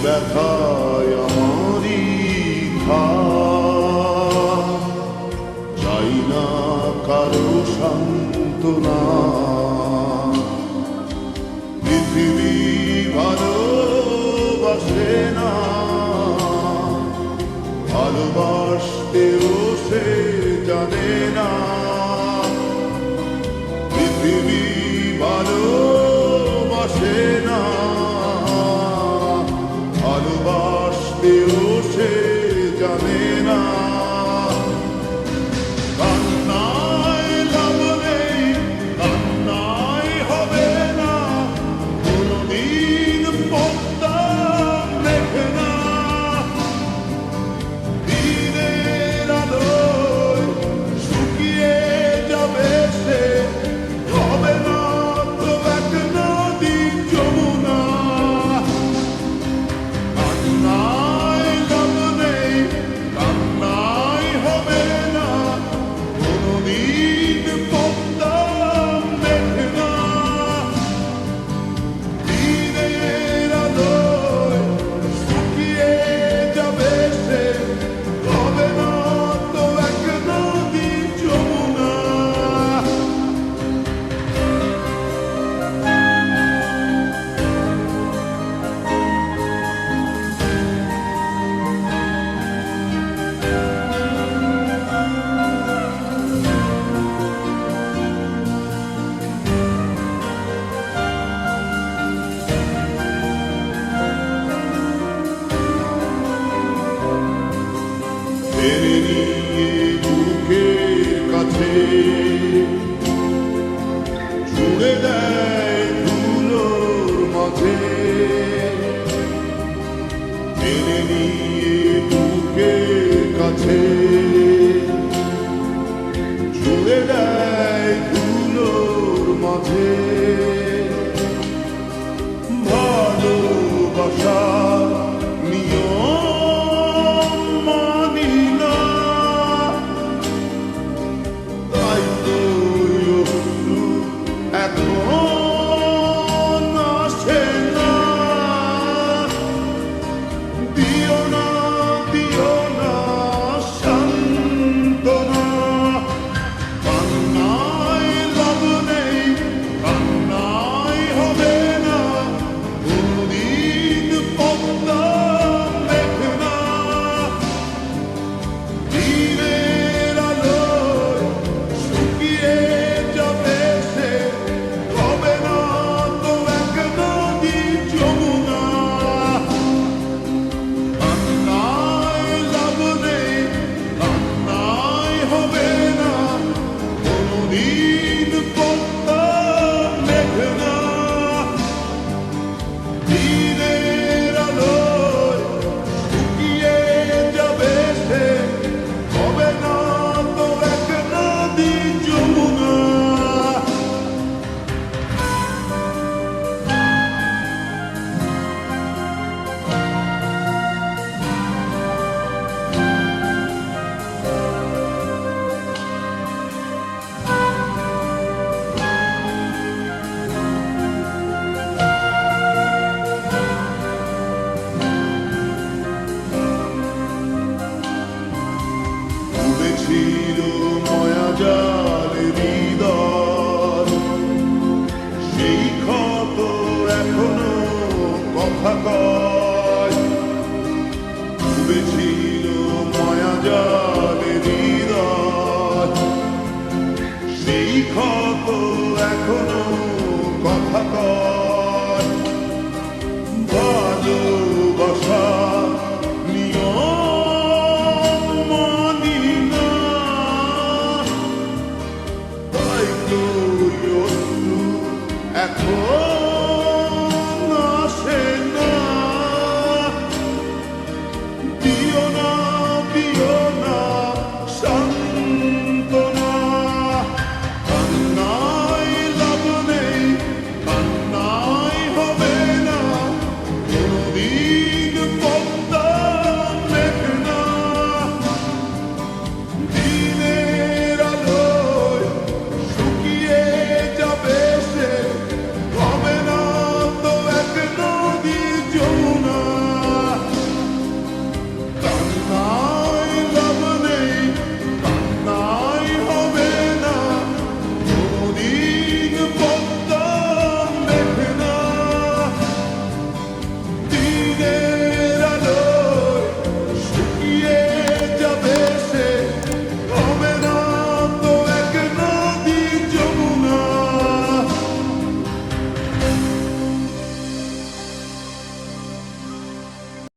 ব্যথায় আমারই ঘাত, চাই না কারো সান্ত্বনা। পৃথিবী ভালোবাসে না, ভালোবাসতেও সে জানে না। পৃথিবী ভালোবাসে না, ভালোবাসতেও সে জানে না। কান্নায় লাভ নেই, কান্নায় হবে না, কোনদিন পদ্মা মেঘে না। দিনের আলোয় শুকিয়ে যাবে সে, হবে না তো এক নদী যমুনা। কান্নায় লাভ নেই, কান্নায় হবে না, কোনদিন পদ্মা মেঘে না। দিনের আলোয় শুকিয়ে যাবে সে, হবে না তো এক নদী যমুনা। টেনে নিয়ে বুকের কাছে ছুঁড়ে দেয় ধুলোর মাঝে। টেনে নিয়ে বুকের কাছে ছুঁড়ে দেয় ধুলোর মাঝে। ভালোবাসা ছিল মায়াজাল হৃদয়, সেই ক্ষত এখনো কথা কয়। ডুবেছিল মায়াজাল হৃদয়, সেই ক্ষত এখনো কথা কয়। ভালোবাসা এখন